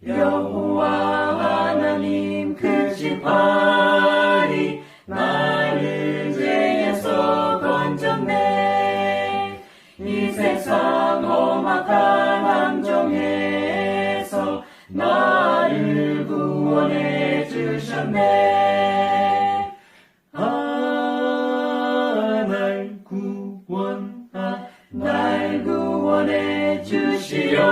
여호와 하나님 크신 팔이 나를 죄에서 건졌네. 이 세상 험악한 함정에서 나를 구원해 주셨네. 날 구원해 주시려고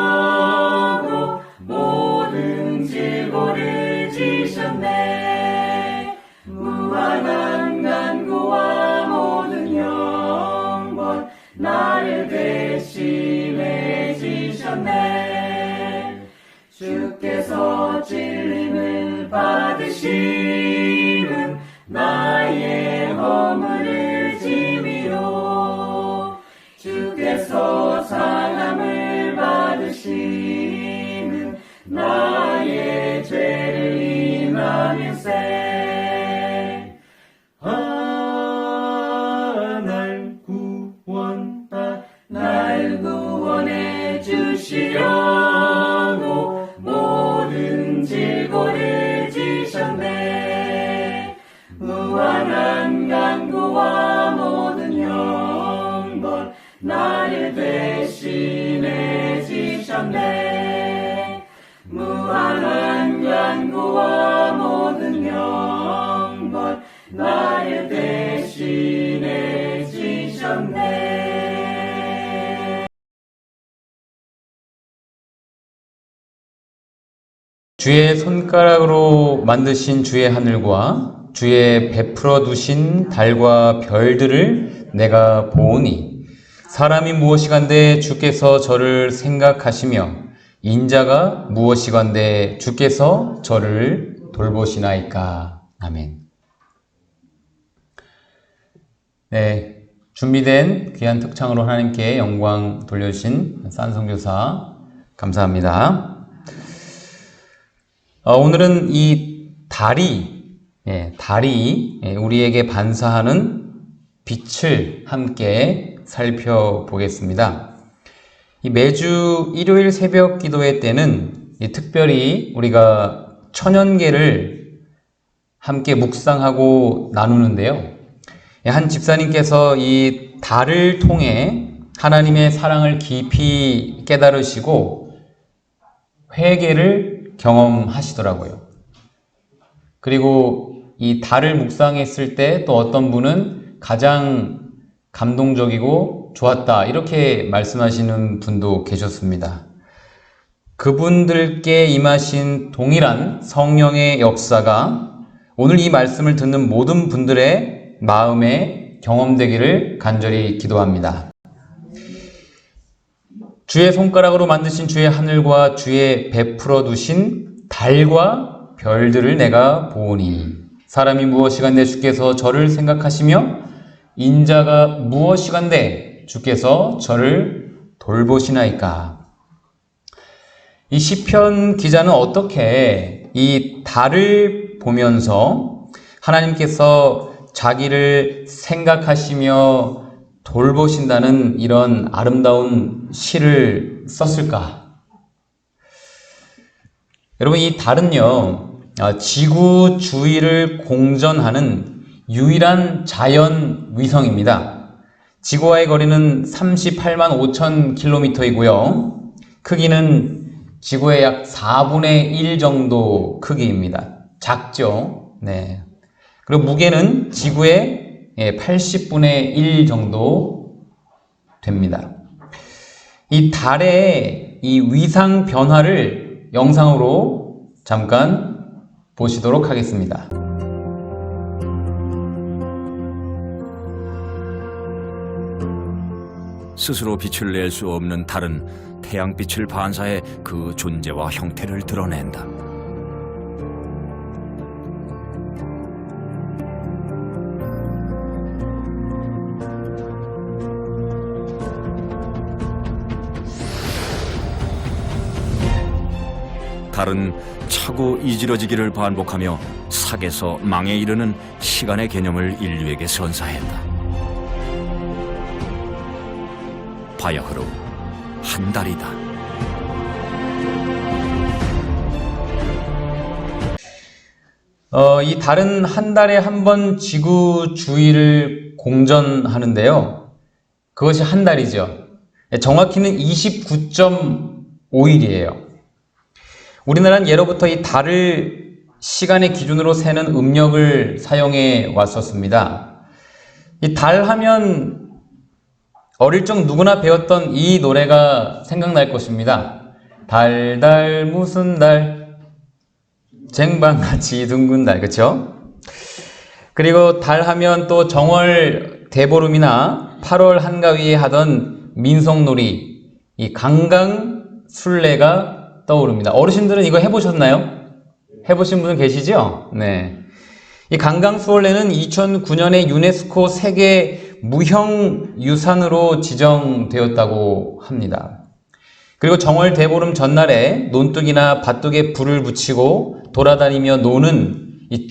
모든 질고를 지셨네. 무한한 간구와 모든 영원 나를 대신해 지셨네. 주께서 찔림을 받으심은 나의 허물을 짐이로, 주께서 상함을 받으심은 나의 죄를 인하면세. 날 구원해 주시려고 모든 질고를 지셨네. 무한한 간구와 모든 영원 나를 대신해 지셨네. 무한한 간구와 모든 영원 나를 대신해 지셨네. 주의 손가락으로 만드신 주의 하늘과 주의 베풀어 두신 달과 별들을 내가 보오니, 사람이 무엇이간데 주께서 저를 생각하시며 인자가 무엇이간데 주께서 저를 돌보시나이까. 아멘. 네, 준비된 귀한 특창으로 하나님께 영광 돌려주신 싼 선교사 감사합니다. 오늘은 이 달이 우리에게 반사하는 빛을 함께 살펴보겠습니다. 이 매주 일요일 새벽 기도회 때는 특별히 우리가 천연계를 함께 묵상하고 나누는데요. 한 집사님께서 이 달을 통해 하나님의 사랑을 깊이 깨달으시고 회개를 경험하시더라고요. 그리고 이 달을 묵상했을 때 또 어떤 분은 가장 감동적이고 좋았다, 이렇게 말씀하시는 분도 계셨습니다. 그분들께 임하신 동일한 성령의 역사가 오늘 이 말씀을 듣는 모든 분들의 마음에 경험되기를 간절히 기도합니다. 주의 손가락으로 만드신 주의 하늘과 주의 베풀어 두신 달과 별들을 내가 보오니, 사람이 무엇이간데 주께서 저를 생각하시며 인자가 무엇이간데 주께서 저를 돌보시나이까. 이 시편 기자는 어떻게 이 달을 보면서 하나님께서 자기를 생각하시며 돌보신다는 이런 아름다운 시를 썼을까? 여러분, 이 달은요, 지구 주위를 공전하는 유일한 자연 위성입니다. 지구와의 거리는 38만 5천 킬로미터이고요. 크기는 지구의 약 4분의 1 정도 크기입니다. 작죠? 네. 그리고 무게는 지구의 80분의 1 정도 됩니다. 이 달의 이 위상 변화를 영상으로 잠깐 보시도록 하겠습니다. 스스로 빛을 낼 수 없는 달은 태양빛을 반사해 그 존재와 형태를 드러낸다. 달은 차고 이지러지기를 반복하며 삭에서 망에 이르는 시간의 개념을 인류에게 선사했다. 바야흐로 한 달이다. 이 달은 한 달에 한 번 지구 주위를 공전하는데요. 그것이 한 달이죠. 정확히는 29.5일이에요. 우리나라는 예로부터 이 달을 시간의 기준으로 세는 음력을 사용해 왔었습니다. 이 달 하면 어릴 적 누구나 배웠던 이 노래가 생각날 것입니다. 달달 무슨 달, 쟁반같이 둥근 달, 그쵸? 그리고 달 하면 또 정월 대보름이나 8월 한가위에 하던 민속놀이, 이 강강술래가 떠오릅니다. 어르신들은 이거 해보셨나요? 해보신 분은 계시죠? 네. 이 강강술래는 2009년에 유네스코 세계 무형유산으로 지정되었다고 합니다. 그리고 정월 대보름 전날에 논둑이나 밭둑에 불을 붙이고 돌아다니며 노는 이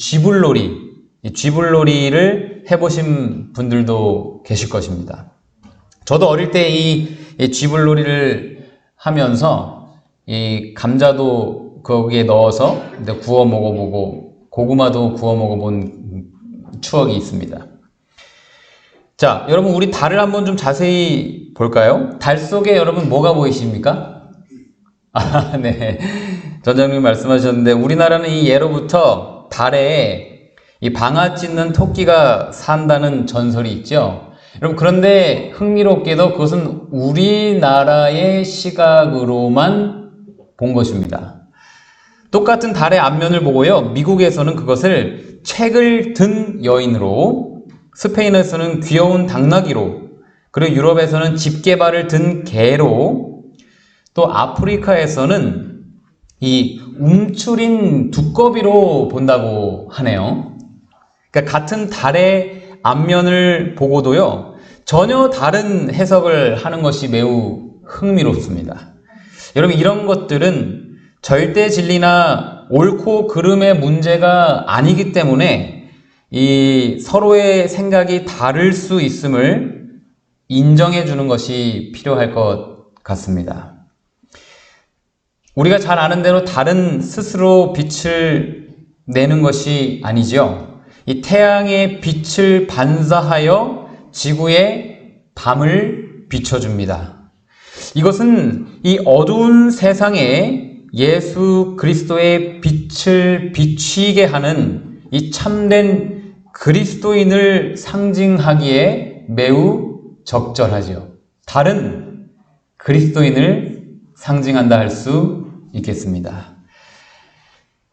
쥐불놀이를 해보신 분들도 계실 것입니다. 저도 어릴 때 이 쥐불놀이를 하면서 이 감자도 거기에 넣어서 구워 먹어보고 고구마도 구워 먹어본 추억이 있습니다. 자, 여러분 우리 달을 한번 좀 자세히 볼까요? 달 속에 여러분 뭐가 보이십니까? 아, 네. 전장님 말씀하셨는데 우리나라는 이 예로부터 달에 이 방아 찧는 토끼가 산다는 전설이 있죠. 여러분 그런데 흥미롭게도 그것은 우리나라의 시각으로만 본 것입니다. 똑같은 달의 앞면을 보고요. 미국에서는 그것을 책을 든 여인으로, 스페인에서는 귀여운 당나귀로, 그리고 유럽에서는 집게발을 든 개로, 또 아프리카에서는 이 움츠린 두꺼비로 본다고 하네요. 그러니까 같은 달의 앞면을 보고도요. 전혀 다른 해석을 하는 것이 매우 흥미롭습니다. 여러분 이런 것들은 절대 진리나 옳고 그름의 문제가 아니기 때문에 이 서로의 생각이 다를 수 있음을 인정해 주는 것이 필요할 것 같습니다. 우리가 잘 아는 대로 달은 스스로 빛을 내는 것이 아니죠. 이 태양의 빛을 반사하여 지구의 밤을 비춰줍니다. 이것은 이 어두운 세상에 예수 그리스도의 빛을 비추게 하는 이 참된 그리스도인을 상징하기에 매우 적절하죠. 달은 그리스도인을 상징한다 할 수 있겠습니다.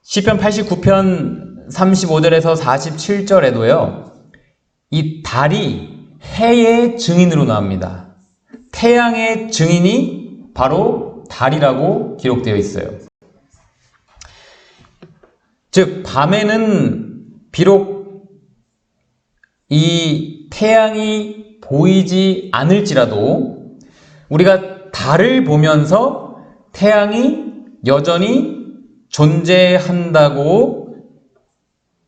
시편 89편 35절에서 47절에도요. 이 달이 해의 증인으로 나옵니다. 태양의 증인이 바로 달이라고 기록되어 있어요. 즉 밤에는 비록 이 태양이 보이지 않을지라도 우리가 달을 보면서 태양이 여전히 존재한다고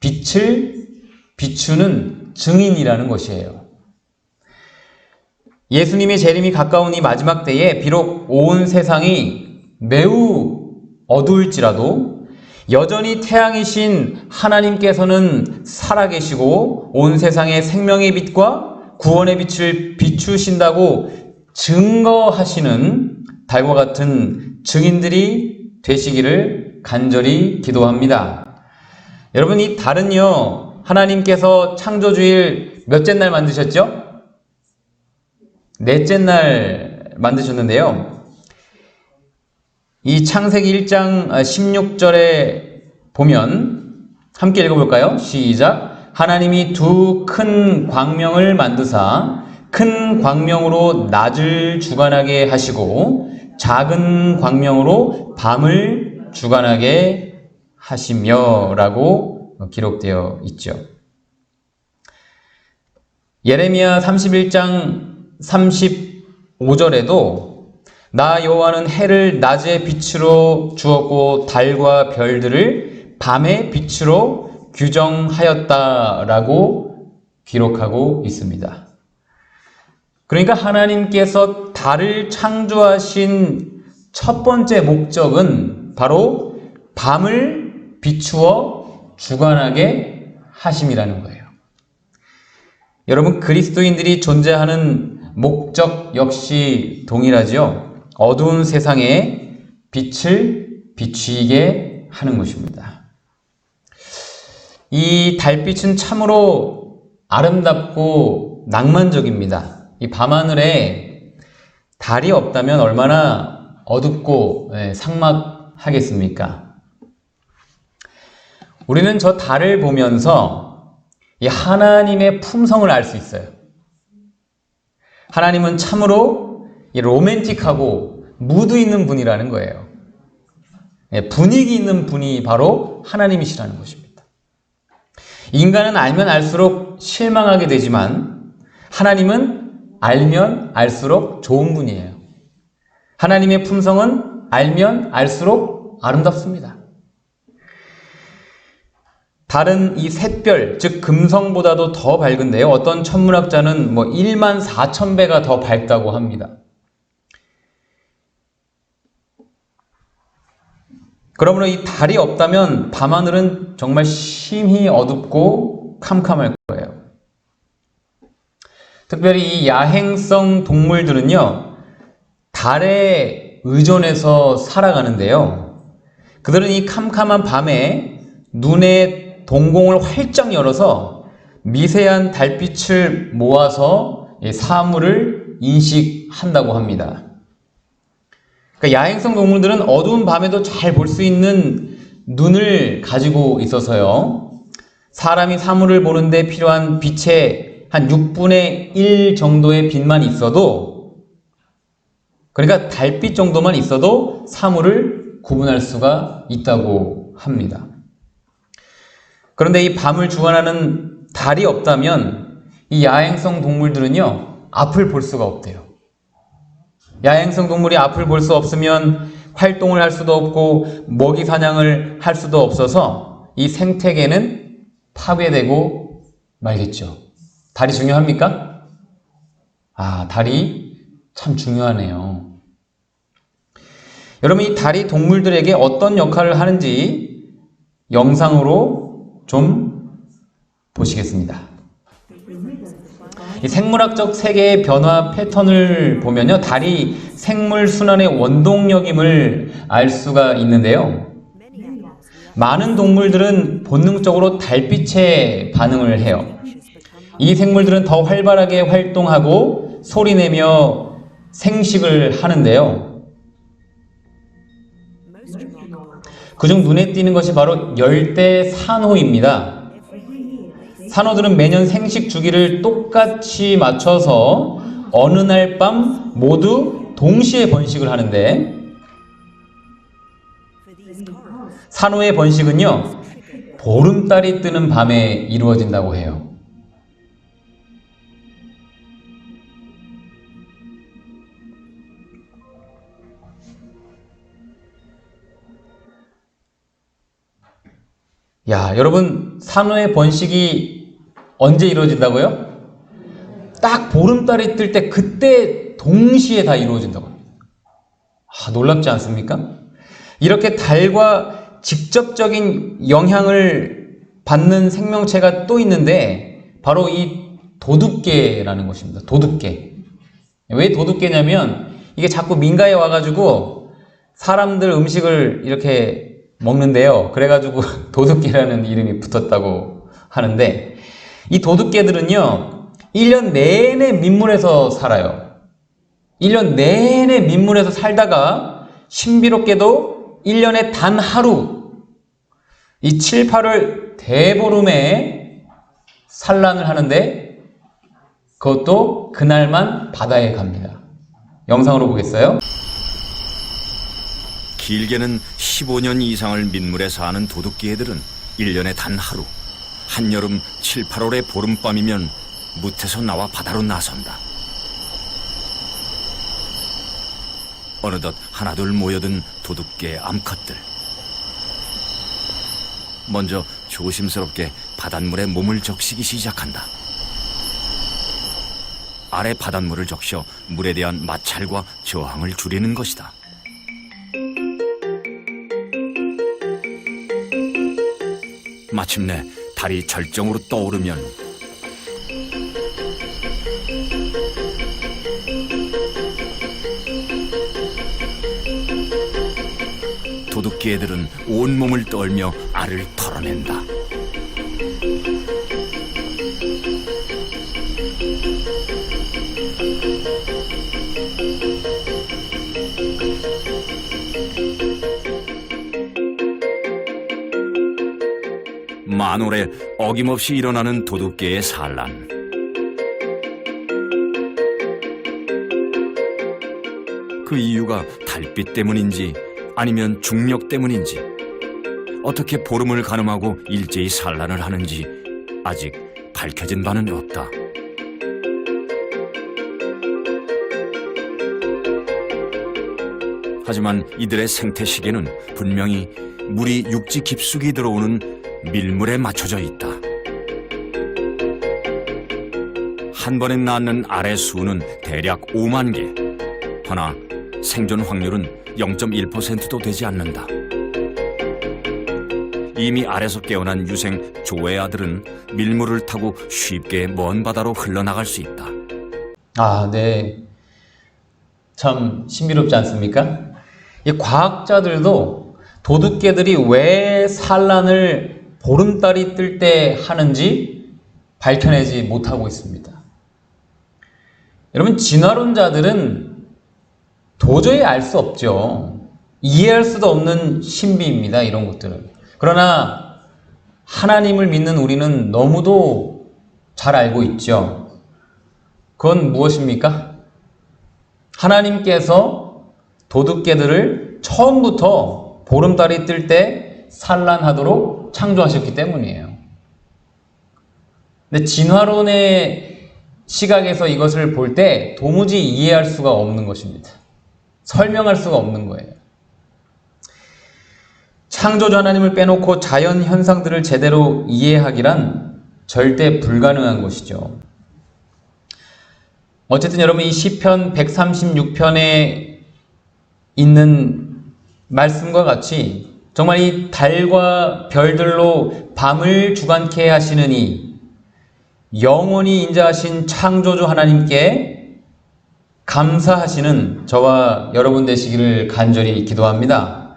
빛을 비추는 증인이라는 것이에요. 예수님의 재림이 가까운 이 마지막 때에 비록 온 세상이 매우 어두울지라도 여전히 태양이신 하나님께서는 살아계시고 온 세상의 생명의 빛과 구원의 빛을 비추신다고 증거하시는 달과 같은 증인들이 되시기를 간절히 기도합니다. 여러분 이 달은요 하나님께서 창조주일 몇째 날 만드셨죠? 넷째 날 만드셨는데요. 이 창세기 1장 16절에 보면 함께 읽어볼까요? 시작. 하나님이 두 큰 광명을 만드사 큰 광명으로 낮을 주관하게 하시고 작은 광명으로 밤을 주관하게 하시며 라고 기록되어 있죠. 예레미야 31장 35절에도 나 여호와는 해를 낮의 빛으로 주었고 달과 별들을 밤의 빛으로 규정하였다라고 기록하고 있습니다. 그러니까 하나님께서 달을 창조하신 첫 번째 목적은 바로 밤을 비추어 주관하게 하심이라는 거예요. 여러분, 그리스도인들이 존재하는 목적 역시 동일하죠. 어두운 세상에 빛을 비추게 하는 것입니다. 이 달빛은 참으로 아름답고 낭만적입니다. 이 밤하늘에 달이 없다면 얼마나 어둡고 삭막하겠습니까? 우리는 저 달을 보면서 이 하나님의 품성을 알 수 있어요. 하나님은 참으로 로맨틱하고 무드 있는 분이라는 거예요. 분위기 있는 분이 바로 하나님이시라는 것입니다. 인간은 알면 알수록 실망하게 되지만 하나님은 알면 알수록 좋은 분이에요. 하나님의 품성은 알면 알수록 아름답습니다. 달은 이 샛별, 즉 금성보다도 더 밝은데요. 어떤 천문학자는 1만 4천 배가 더 밝다고 합니다. 그러므로 이 달이 없다면 밤하늘은 정말 심히 어둡고 캄캄할 거예요. 특별히 이 야행성 동물들은요, 달에 의존해서 살아가는데요. 그들은 이 캄캄한 밤에 눈에 동공을 활짝 열어서 미세한 달빛을 모아서 사물을 인식한다고 합니다. 그러니까 야행성 동물들은 어두운 밤에도 잘 볼 수 있는 눈을 가지고 있어서요. 사람이 사물을 보는데 필요한 빛의 한 6분의 1 정도의 빛만 있어도, 그러니까 달빛 정도만 있어도 사물을 구분할 수가 있다고 합니다. 그런데 이 밤을 주관하는 달이 없다면 이 야행성 동물들은요, 앞을 볼 수가 없대요. 야행성 동물이 앞을 볼 수 없으면 활동을 할 수도 없고 먹이 사냥을 할 수도 없어서 이 생태계는 파괴되고 말겠죠. 달이 중요합니까? 달이 참 중요하네요. 여러분, 이 달이 동물들에게 어떤 역할을 하는지 영상으로 좀 보시겠습니다. 이 생물학적 세계의 변화 패턴을 보면요, 달이 생물 순환의 원동력임을 알 수가 있는데요. 많은 동물들은 본능적으로 달빛에 반응을 해요. 이 생물들은 더 활발하게 활동하고 소리내며 생식을 하는데요. 그중 눈에 띄는 것이 바로 열대 산호입니다. 산호들은 매년 생식 주기를 똑같이 맞춰서 어느 날 밤 모두 동시에 번식을 하는데, 산호의 번식은요, 보름달이 뜨는 밤에 이루어진다고 해요. 여러분, 산호의 번식이 언제 이루어진다고요? 딱 보름달이 뜰 때 그때 동시에 다 이루어진다고 합니다. 놀랍지 않습니까? 이렇게 달과 직접적인 영향을 받는 생명체가 또 있는데 바로 이 도둑개라는 것입니다. 도둑개. 왜 도둑개냐면 이게 자꾸 민가에 와가지고 사람들 음식을 이렇게 먹는데요. 그래가지고 도둑개라는 이름이 붙었다고 하는데, 이 도둑개들은요 1년 내내 민물에서 살아요. 1년 내내 민물에서 살다가 신비롭게도 1년에 단 하루, 이 7, 8월 대보름에 산란을 하는데 그것도 그날만 바다에 갑니다. 영상으로 보겠어요? 길게는 15년 이상을 민물에 사는 도둑개들은 1년에 단 하루, 한여름 7, 8월의 보름밤이면 뭇에서 나와 바다로 나선다. 어느덧 하나둘 모여든 도둑개 암컷들. 먼저 조심스럽게 바닷물에 몸을 적시기 시작한다. 아래 바닷물을 적셔 물에 대한 마찰과 저항을 줄이는 것이다. 마침내 달이 절정으로 떠오르면 도둑개들은 온몸을 떨며 알을 털어낸다. 만월에 어김없이 일어나는 도둑개의 산란. 그 이유가 달빛 때문인지 아니면 중력 때문인지, 어떻게 보름을 가늠하고 일제히 산란을 하는지 아직 밝혀진 바는 없다. 하지만 이들의 생태 시계는 분명히 물이 육지 깊숙이 들어오는 밀물에 맞춰져 있다. 한 번에 낳는 알의 수는 대략 5만 개. 허나 생존 확률은 0.1%도 되지 않는다. 이미 알에서 깨어난 유생 조회아들은 밀물을 타고 쉽게 먼 바다로 흘러나갈 수 있다. 아, 네. 참 신비롭지 않습니까? 이 과학자들도 도둑개들이 왜 산란을 보름달이 뜰 때 하는지 밝혀내지 못하고 있습니다. 여러분, 진화론자들은 도저히 알 수 없죠. 이해할 수도 없는 신비입니다, 이런 것들은. 그러나 하나님을 믿는 우리는 너무도 잘 알고 있죠. 그건 무엇입니까? 하나님께서 도둑개들을 처음부터 보름달이 뜰 때 산란하도록 창조하셨기 때문이에요. 근데 진화론의 시각에서 이것을 볼 때 도무지 이해할 수가 없는 것입니다. 설명할 수가 없는 거예요. 창조주 하나님을 빼놓고 자연 현상들을 제대로 이해하기란 절대 불가능한 것이죠. 어쨌든 여러분, 이 시편 136편에 있는 말씀과 같이 정말 이 달과 별들로 밤을 주관케 하시는 이 영원히 인자하신 창조주 하나님께 감사하시는 저와 여러분 되시기를 간절히 기도합니다.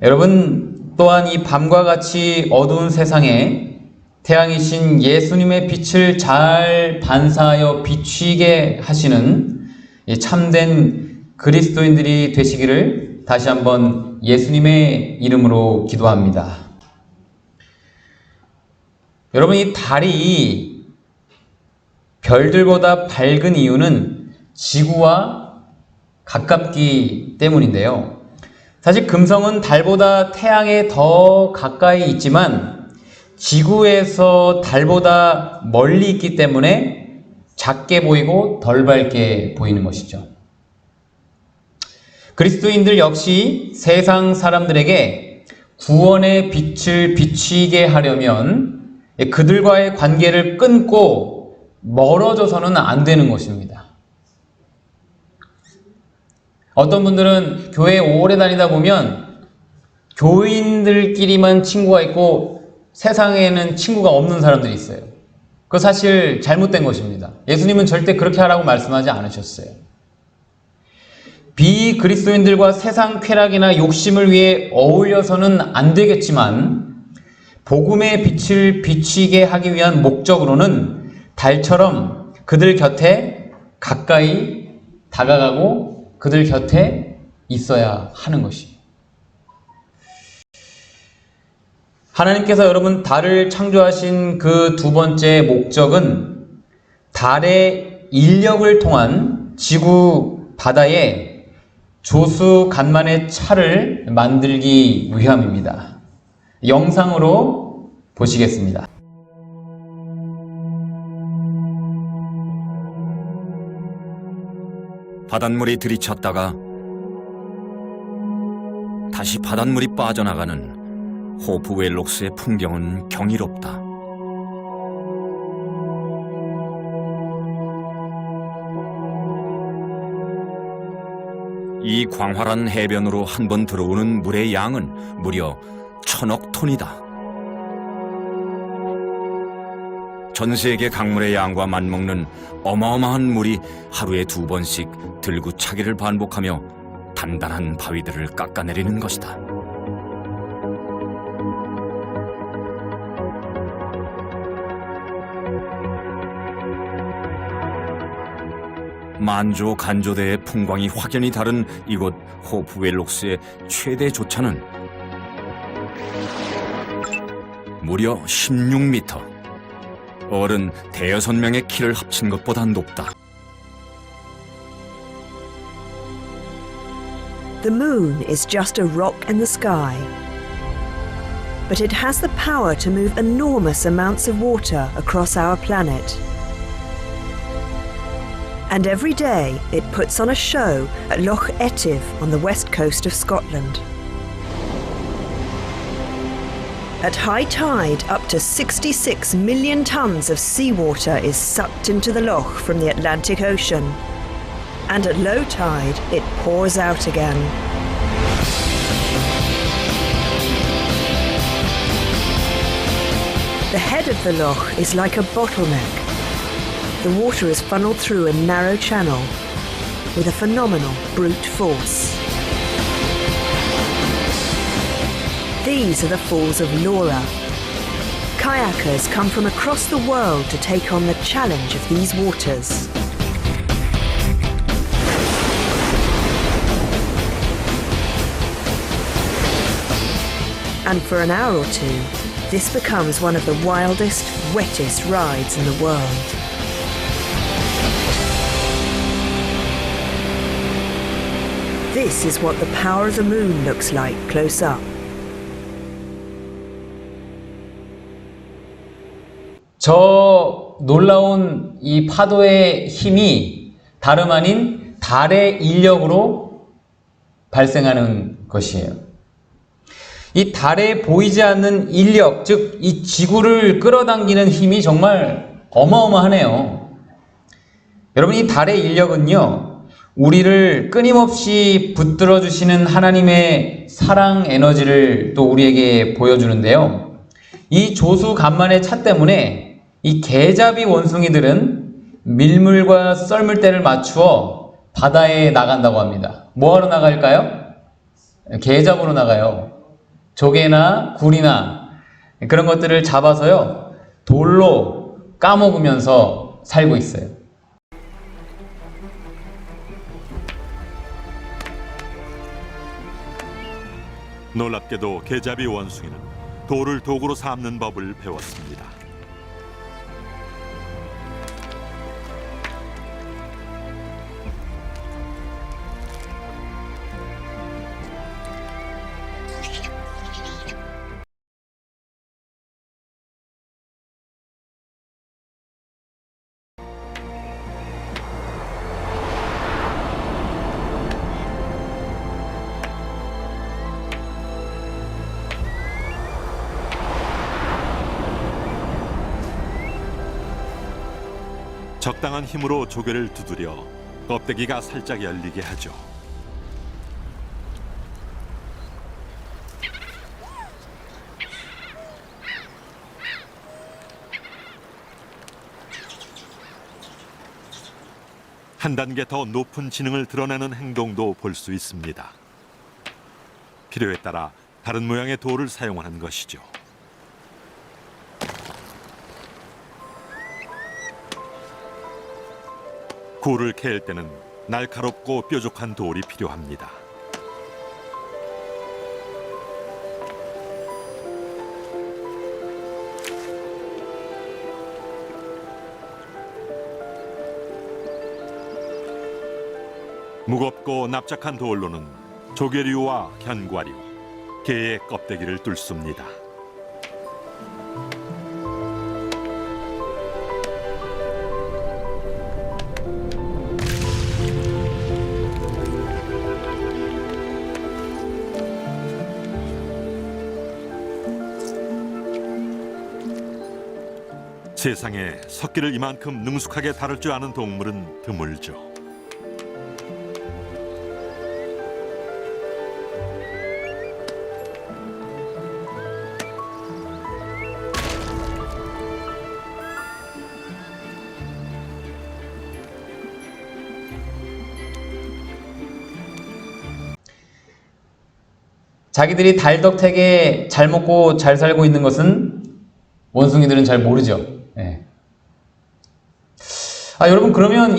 여러분 또한 이 밤과 같이 어두운 세상에 태양이신 예수님의 빛을 잘 반사하여 비추게 하시는 참된 그리스도인들이 되시기를 다시 한번 예수님의 이름으로 기도합니다. 여러분, 이 달이 별들보다 밝은 이유는 지구와 가깝기 때문인데요. 사실 금성은 달보다 태양에 더 가까이 있지만 지구에서 달보다 멀리 있기 때문에 작게 보이고 덜 밝게 보이는 것이죠. 그리스도인들 역시 세상 사람들에게 구원의 빛을 비추게 하려면 그들과의 관계를 끊고 멀어져서는 안 되는 것입니다. 어떤 분들은 교회에 오래 다니다 보면 교인들끼리만 친구가 있고 세상에는 친구가 없는 사람들이 있어요. 그거 사실 잘못된 것입니다. 예수님은 절대 그렇게 하라고 말씀하지 않으셨어요. 비그리스도인들과 세상 쾌락이나 욕심을 위해 어울려서는 안 되겠지만 복음의 빛을 비추게 하기 위한 목적으로는 달처럼 그들 곁에 가까이 다가가고 그들 곁에 있어야 하는 것이. 하나님께서 여러분 달을 창조하신 그 두 번째 목적은 달의 인력을 통한 지구 바다에 조수 간만의 차를 만들기 위함입니다. 영상으로 보시겠습니다. 바닷물이 들이쳤다가 다시 바닷물이 빠져나가는 호프 웰록스의 풍경은 경이롭다. 이 광활한 해변으로 한 번 들어오는 물의 양은 무려 1000억 톤이다. 전 세계 강물의 양과 맞먹는 어마어마한 물이 하루에 2번씩 들구차기를 반복하며 단단한 바위들을 깎아내리는 것이다. 만조 간조대의 풍광이 확연히 다른 이곳 호프웰록스의 최대 조차는 무려 16m. 어른 5-6명의 키를 합친 것보다 높다. The moon is just a rock in the sky. But it has the power to move enormous amounts of water across our planet. And every day it puts on a show at Loch Etive on the west coast of Scotland. At high tide, up to 66 million tons of seawater is sucked into the loch from the Atlantic Ocean. And at low tide, it pours out again. The head of the loch is like a bottleneck. The water is funneled through a narrow channel with a phenomenal brute force. These are the Falls of Laura. Kayakers come from across the world to take on the challenge of these waters. And for an hour or two, this becomes one of the wildest, wettest rides in the world. This is what the power of the moon looks like close up. 저 놀라운 이 파도의 힘이 다름 아닌 달의 인력으로 발생하는 것이에요. 이 달에 보이지 않는 인력, 즉 이 지구를 끌어당기는 힘이 정말 어마어마하네요. 여러분, 이 달의 인력은요, 우리를 끊임없이 붙들어 주시는 하나님의 사랑 에너지를 또 우리에게 보여주는데요. 이 조수 간만의 차 때문에 이 개잡이 원숭이들은 밀물과 썰물대를 맞추어 바다에 나간다고 합니다. 뭐하러 나갈까요? 개잡으로 나가요. 조개나 굴이나 그런 것들을 잡아서요, 돌로 까먹으면서 살고 있어요. 놀랍게도 개잡이 원숭이는 돌을 도구로 삼는 법을 배웠습니다. 적당한 힘으로 조개를 두드려 껍데기가 살짝 열리게 하죠. 한 단계 더 높은 지능을 드러내는 행동도 볼 수 있습니다. 필요에 따라 다른 모양의 돌을 사용하는 것이죠. 굴을 캐일 때는 날카롭고 뾰족한 돌이 필요합니다. 무겁고 납작한 돌로는 조개류와 견과류, 게의 껍데기를 뚫습니다. 세상에 석기를 이만큼 능숙하게 다룰 줄 아는 동물은 드물죠. 자기들이 달덕택에 잘 먹고 잘 살고 있는 것은 원숭이들은 잘 모르죠. 예. 여러분, 그러면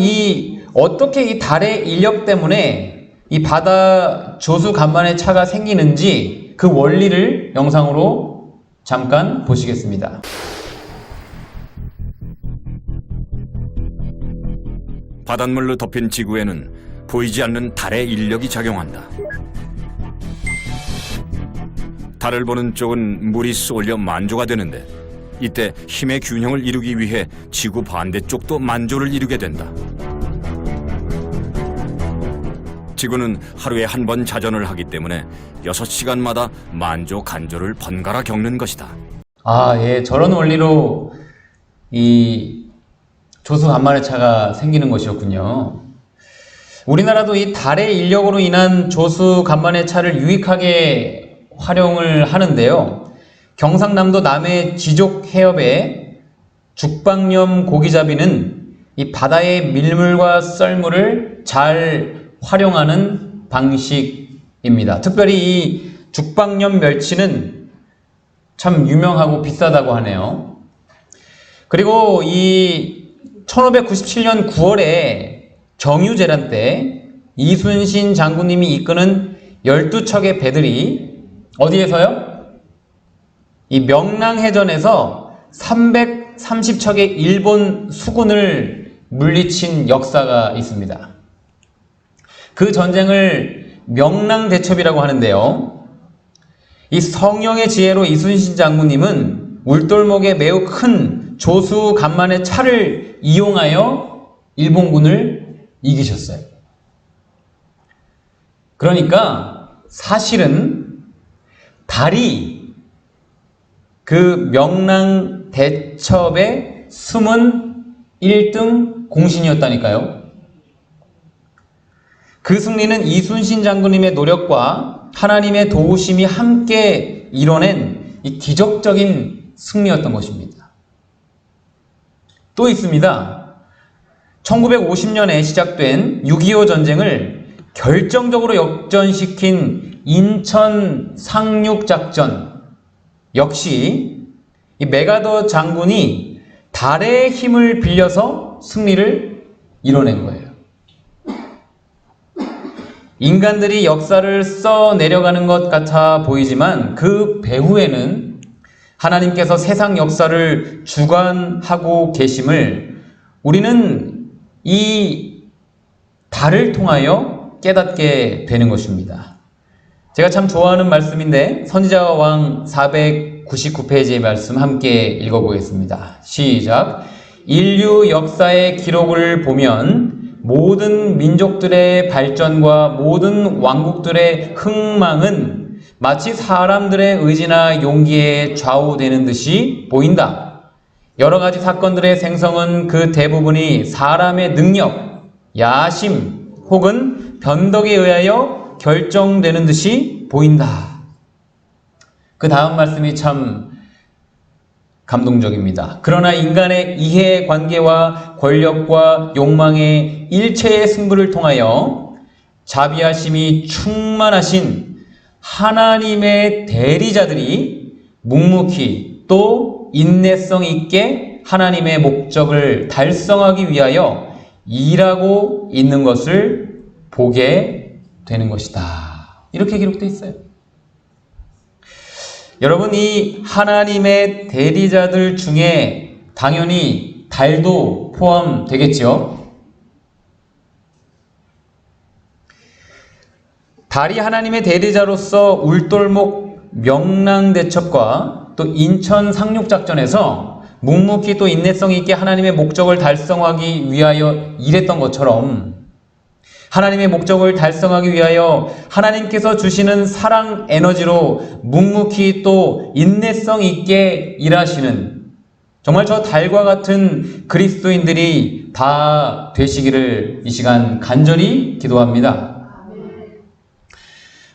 어떻게 이 달의 인력 때문에 이 바다 조수 간만의 차가 생기는지 그 원리를 영상으로 잠깐 보시겠습니다. 바닷물로 덮인 지구에는 보이지 않는 달의 인력이 작용한다. 달을 보는 쪽은 물이 쏠려 만조가 되는데 이때 힘의 균형을 이루기 위해 지구 반대쪽도 만조를 이루게 된다. 지구는 하루에 한 번 자전을 하기 때문에 6시간마다 만조, 간조를 번갈아 겪는 것이다. 예, 저런 원리로 이 조수 간만의 차가 생기는 것이었군요. 우리나라도 이 달의 인력으로 인한 조수 간만의 차를 유익하게 활용을 하는데요. 경상남도 남해 지족 해협의 죽방염 고기잡이는 이 바다의 밀물과 썰물을 잘 활용하는 방식입니다. 특별히 이 죽방염 멸치는 참 유명하고 비싸다고 하네요. 그리고 이 1597년 9월에 정유재란 때 이순신 장군님이 이끄는 12척의 배들이 어디에서요? 이 명랑해전에서 330척의 일본 수군을 물리친 역사가 있습니다. 그 전쟁을 명랑대첩이라고 하는데요. 이 성령의 지혜로 이순신 장군님은 울돌목에 매우 큰 조수 간만의 차를 이용하여 일본군을 이기셨어요. 그러니까 사실은 달이 그 명랑대첩의 숨은 1등 공신이었다니까요. 그 승리는 이순신 장군님의 노력과 하나님의 도우심이 함께 이뤄낸 이 기적적인 승리였던 것입니다. 또 있습니다. 1950년에 시작된 6.25 전쟁을 결정적으로 역전시킨 인천 상륙작전 역시 이 메가더 장군이 달의 힘을 빌려서 승리를 이뤄낸 거예요. 인간들이 역사를 써내려가는 것 같아 보이지만 그 배후에는 하나님께서 세상 역사를 주관하고 계심을 우리는 이 달을 통하여 깨닫게 되는 것입니다. 제가 참 좋아하는 말씀인데 선지자와 왕 499페이지의 말씀 함께 읽어보겠습니다. 시작. 인류 역사의 기록을 보면 모든 민족들의 발전과 모든 왕국들의 흥망은 마치 사람들의 의지나 용기에 좌우되는 듯이 보인다. 여러 가지 사건들의 생성은 그 대부분이 사람의 능력, 야심 혹은 변덕에 의하여 결정되는 듯이 보인다. 그 다음 말씀이 참 감동적입니다. 그러나 인간의 이해관계와 권력과 욕망의 일체의 승부를 통하여 자비하심이 충만하신 하나님의 대리자들이 묵묵히 또 인내성 있게 하나님의 목적을 달성하기 위하여 일하고 있는 것을 보게 되는 것이다. 이렇게 기록되어 있어요. 여러분, 이 하나님의 대리자들 중에 당연히 달도 포함되겠지요. 달이 하나님의 대리자로서 울돌목 명랑대첩과 또 인천 상륙작전에서 묵묵히 또 인내성 있게 하나님의 목적을 달성하기 위하여 일했던 것처럼 하나님의 목적을 달성하기 위하여 하나님께서 주시는 사랑 에너지로 묵묵히 또 인내성 있게 일하시는 정말 저 달과 같은 그리스도인들이 다 되시기를 이 시간 간절히 기도합니다.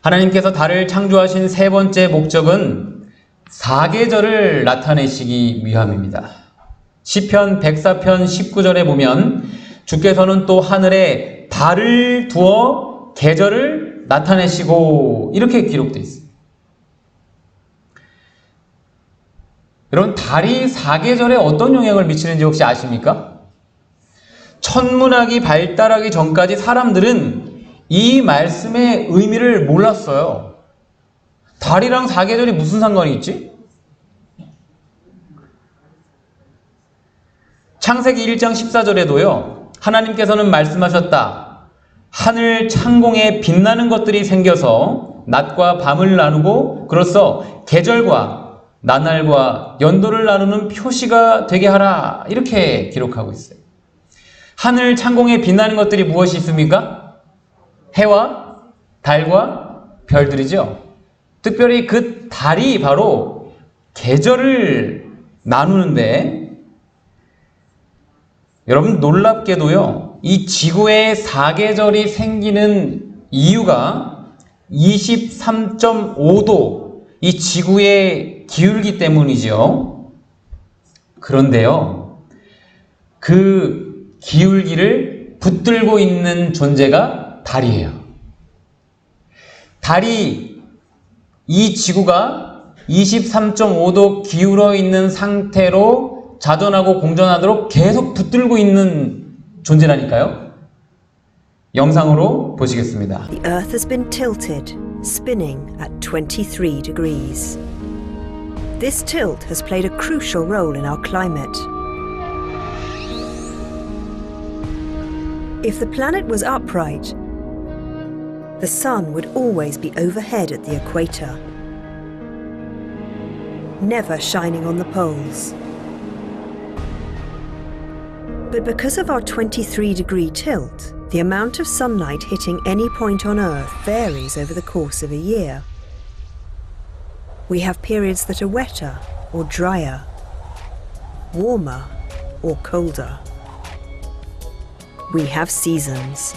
하나님께서 달을 창조하신 세 번째 목적은 사계절을 나타내시기 위함입니다. 시편 104편 19절에 보면 주께서는 또 하늘에 달을 두어 계절을 나타내시고 이렇게 기록되어 있습니다. 여러분, 달이 사계절에 어떤 영향을 미치는지 혹시 아십니까? 천문학이 발달하기 전까지 사람들은 이 말씀의 의미를 몰랐어요. 달이랑 사계절이 무슨 상관이 있지? 창세기 1장 14절에도요. 하나님께서는 말씀하셨다. 하늘 창공에 빛나는 것들이 생겨서 낮과 밤을 나누고 그로써 계절과 나날과 연도를 나누는 표시가 되게 하라. 이렇게 기록하고 있어요. 하늘 창공에 빛나는 것들이 무엇이 있습니까? 해와 달과 별들이죠. 특별히 그 달이 바로 계절을 나누는데, 여러분 놀랍게도요, 이 지구에 사계절이 생기는 이유가 23.5도 이 지구의 기울기 때문이죠. 그런데요, 그 기울기를 붙들고 있는 존재가 달이에요. 달이 이 지구가 23.5도 기울어 있는 상태로 자전하고 공전하도록 계속 붙들고 있는 존재라니까요. 영상으로 보시겠습니다. The Earth has been tilted, spinning at 23 degrees. This tilt has played a crucial role in our climate. If the planet was upright, the sun would always be overhead at the equator, never shining on the poles. But because of our 23-degree tilt, the amount of sunlight hitting any point on Earth varies over the course of a year. We have periods that are wetter or drier, warmer or colder. We have seasons.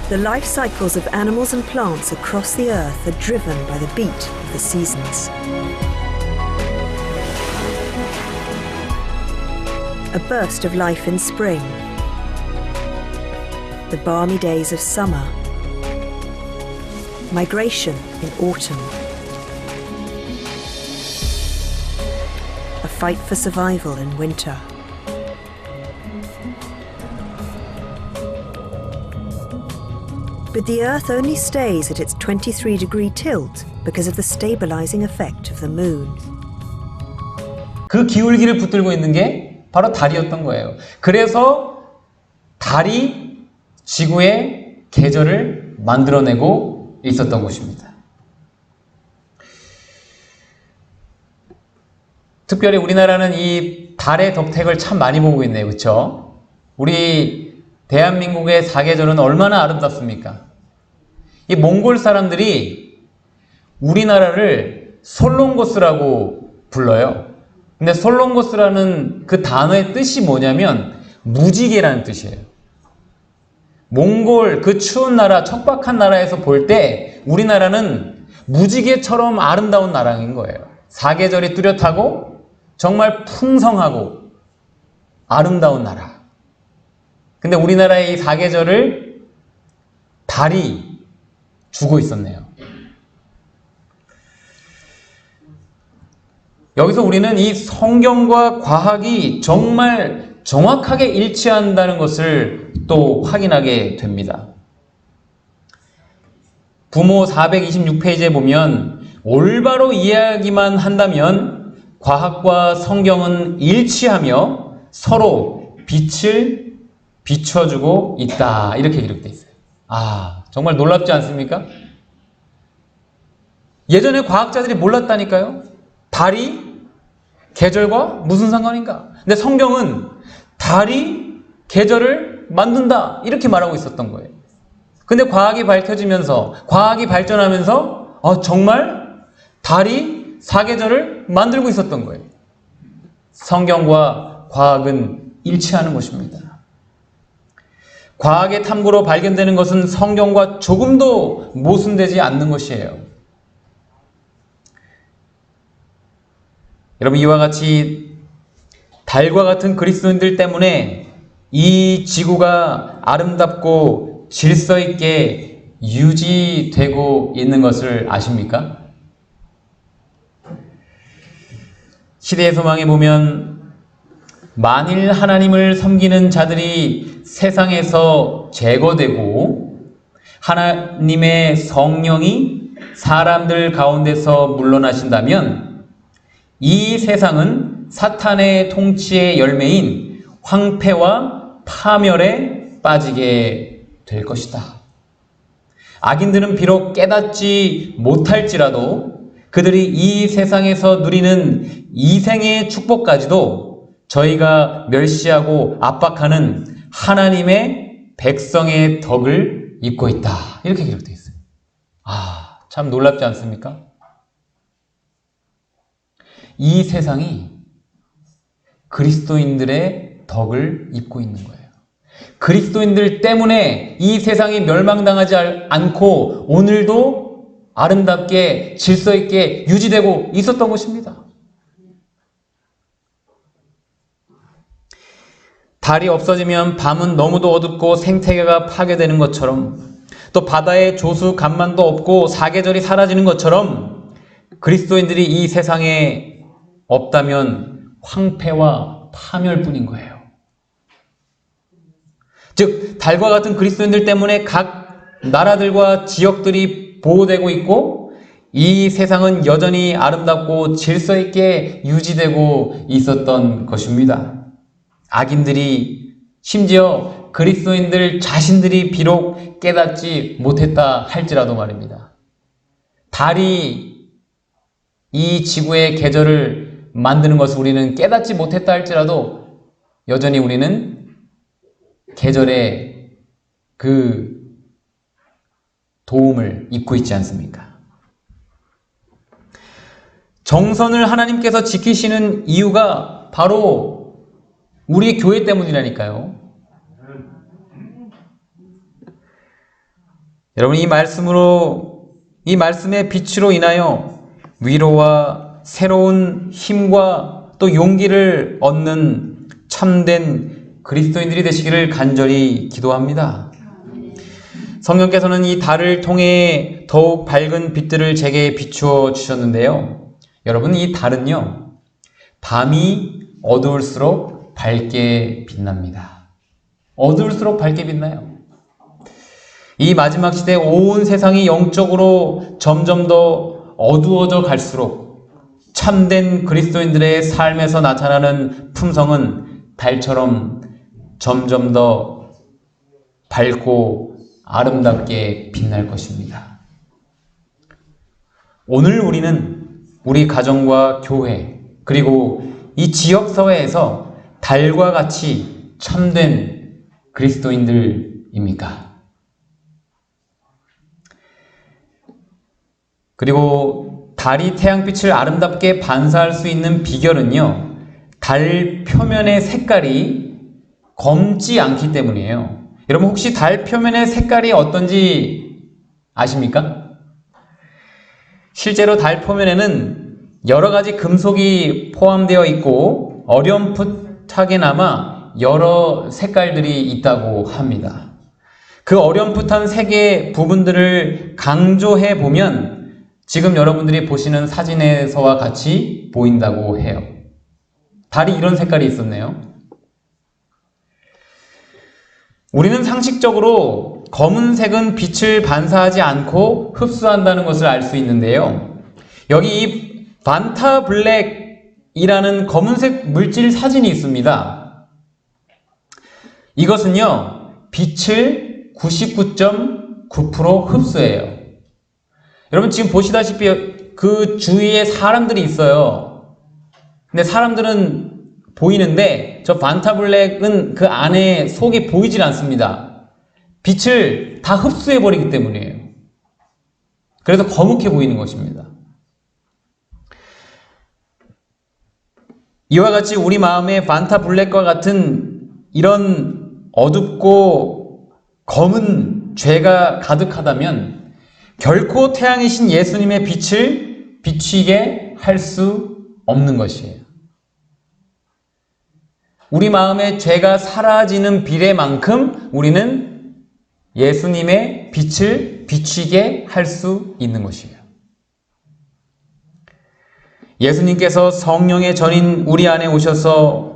The life cycles of animals and plants across the Earth are driven by the beat of the seasons. A burst of life in spring, the balmy days of summer, migration in autumn, a fight for survival in winter. But the Earth only stays at its 23-degree tilt because of the stabilizing effect of the moon. 그 기울기를 붙들고 있는 게 바로 달이었던 거예요. 그래서 달이 지구의 계절을 만들어내고 있었던 것입니다. 특별히 우리나라는 이 달의 덕택을 참 많이 보고 있네요. 그렇죠? 우리 대한민국의 사계절은 얼마나 아름답습니까? 이 몽골 사람들이 우리나라를 솔롱고스라고 불러요. 근데 솔롱고스라는 그 단어의 뜻이 뭐냐면 무지개라는 뜻이에요. 몽골 그 추운 나라, 척박한 나라에서 볼 때 우리나라는 무지개처럼 아름다운 나라인 거예요. 사계절이 뚜렷하고 정말 풍성하고 아름다운 나라. 근데 우리나라의 이 사계절을 달이 주고 있었네요. 여기서 우리는 이 성경과 과학이 정말 정확하게 일치한다는 것을 또 확인하게 됩니다. 부모 426페이지에 보면 올바로 이해하기만 한다면 과학과 성경은 일치하며 서로 빛을 비춰주고 있다. 이렇게 기록되어 있어요. 아, 정말 놀랍지 않습니까? 예전에 과학자들이 몰랐다니까요. 달이 계절과 무슨 상관인가? 근데 성경은 달이 계절을 만든다 이렇게 말하고 있었던 거예요. 근데 과학이 밝혀지면서 과학이 발전하면서 정말 달이 사계절을 만들고 있었던 거예요. 성경과 과학은 일치하는 것입니다. 과학의 탐구로 발견되는 것은 성경과 조금도 모순되지 않는 것이에요. 여러분, 이와 같이 달과 같은 그리스도인들 때문에 이 지구가 아름답고 질서 있게 유지되고 있는 것을 아십니까? 시대의 소망에 보면 만일 하나님을 섬기는 자들이 세상에서 제거되고 하나님의 성령이 사람들 가운데서 물러나신다면 이 세상은 사탄의 통치의 열매인 황폐와 파멸에 빠지게 될 것이다. 악인들은 비록 깨닫지 못할지라도 그들이 이 세상에서 누리는 이생의 축복까지도 저희가 멸시하고 압박하는 하나님의 백성의 덕을 입고 있다. 이렇게 기록되어 있어요. 참 놀랍지 않습니까? 이 세상이 그리스도인들의 덕을 입고 있는 거예요. 그리스도인들 때문에 이 세상이 멸망당하지 않고 오늘도 아름답게 질서 있게 유지되고 있었던 것입니다. 달이 없어지면 밤은 너무도 어둡고 생태계가 파괴되는 것처럼, 또 바다의 조수 간만도 없고 사계절이 사라지는 것처럼 그리스도인들이 이 세상에 없다면 황폐와 파멸뿐인 거예요. 즉 달과 같은 그리스도인들 때문에 각 나라들과 지역들이 보호되고 있고 이 세상은 여전히 아름답고 질서 있게 유지되고 있었던 것입니다. 악인들이, 심지어 그리스도인들 자신들이 비록 깨닫지 못했다 할지라도 말입니다. 달이 이 지구의 계절을 만드는 것을 우리는 깨닫지 못했다 할지라도 여전히 우리는 계절의 그 도움을 입고 있지 않습니까? 정선을 하나님께서 지키시는 이유가 바로 우리 교회 때문이라니까요. 여러분, 이 말씀의 빛으로 인하여 위로와 새로운 힘과 또 용기를 얻는 참된 그리스도인들이 되시기를 간절히 기도합니다. 성령께서는 이 달을 통해 더욱 밝은 빛들을 제게 비추어 주셨는데요. 여러분, 이 달은요, 밤이 어두울수록 밝게 빛납니다. 어두울수록 밝게 빛나요. 이 마지막 시대 온 세상이 영적으로 점점 더 어두워져 갈수록 참된 그리스도인들의 삶에서 나타나는 품성은 달처럼 점점 더 밝고 아름답게 빛날 것입니다. 오늘 우리는 우리 가정과 교회 그리고 이 지역사회에서 달과 같이 참된 그리스도인들입니까? 그리고 달이 태양빛을 아름답게 반사할 수 있는 비결은요, 달 표면의 색깔이 검지 않기 때문이에요. 여러분, 혹시 달 표면의 색깔이 어떤지 아십니까? 실제로 달 표면에는 여러 가지 금속이 포함되어 있고 어렴풋하게나마 여러 색깔들이 있다고 합니다. 그 어렴풋한 색의 부분들을 강조해 보면 지금 여러분들이 보시는 사진에서와 같이 보인다고 해요. 달이 이런 색깔이 있었네요. 우리는 상식적으로 검은색은 빛을 반사하지 않고 흡수한다는 것을 알 수 있는데요. 여기 이 반타 블랙이라는 검은색 물질 사진이 있습니다. 이것은요, 빛을 99.9% 흡수해요. 여러분, 지금 보시다시피 그 주위에 사람들이 있어요. 근데 사람들은 보이는데 저 반타블랙은 그 안에 속이 보이질 않습니다. 빛을 다 흡수해버리기 때문이에요. 그래서 거뭇해 보이는 것입니다. 이와 같이 우리 마음에 반타블랙과 같은 이런 어둡고 검은 죄가 가득하다면 결코 태양이신 예수님의 빛을 비추게 할 수 없는 것이에요. 우리 마음에 죄가 사라지는 비례만큼 우리는 예수님의 빛을 비추게 할 수 있는 것이에요. 예수님께서 성령의 전인 우리 안에 오셔서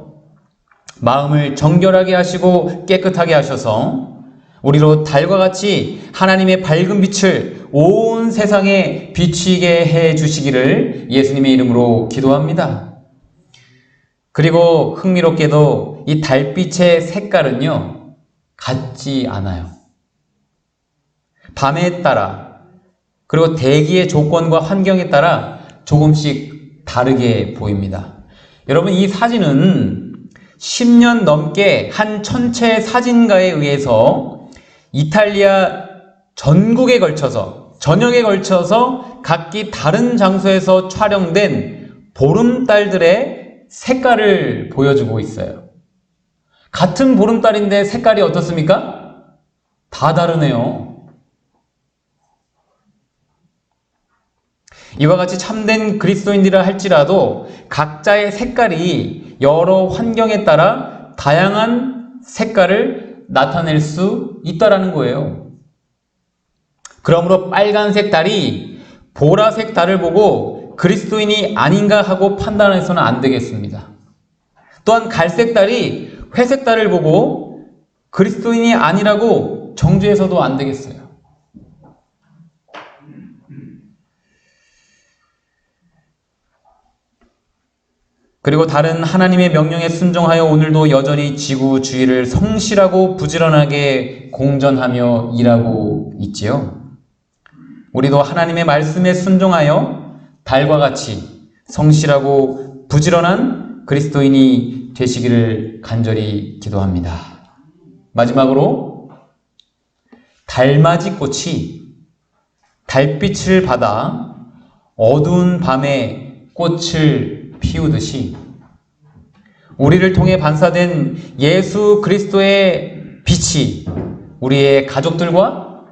마음을 정결하게 하시고 깨끗하게 하셔서 우리로 달과 같이 하나님의 밝은 빛을 온 세상에 비추게 해 주시기를 예수님의 이름으로 기도합니다. 그리고 흥미롭게도 이 달빛의 색깔은요, 같지 않아요. 밤에 따라, 그리고 대기의 조건과 환경에 따라 조금씩 다르게 보입니다. 여러분, 이 사진은 10년 넘게 한 천체 사진가에 의해서 이탈리아 전역에 걸쳐서 각기 다른 장소에서 촬영된 보름달들의 색깔을 보여주고 있어요. 같은 보름달인데 색깔이 어떻습니까? 다 다르네요. 이와 같이 참된 그리스도인이라 할지라도 각자의 색깔이 여러 환경에 따라 다양한 색깔을 나타낼 수 있다라는 거예요. 그러므로 빨간색 달이 보라색 달을 보고 그리스도인이 아닌가 하고 판단해서는 안 되겠습니다. 또한 갈색 달이 회색 달을 보고 그리스도인이 아니라고 정죄해서도 안 되겠어요. 그리고 다른 하나님의 명령에 순종하여 오늘도 여전히 지구 주위를 성실하고 부지런하게 공전하며 일하고 있지요. 우리도 하나님의 말씀에 순종하여 달과 같이 성실하고 부지런한 그리스도인이 되시기를 간절히 기도합니다. 마지막으로 달맞이 꽃이 달빛을 받아 어두운 밤에 꽃을 피우듯이 우리를 통해 반사된 예수 그리스도의 빛이 우리의 가족들과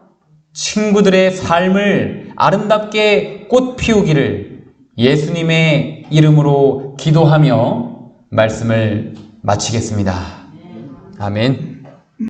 친구들의 삶을 아름답게 꽃 피우기를 예수님의 이름으로 기도하며 말씀을 마치겠습니다. 아멘.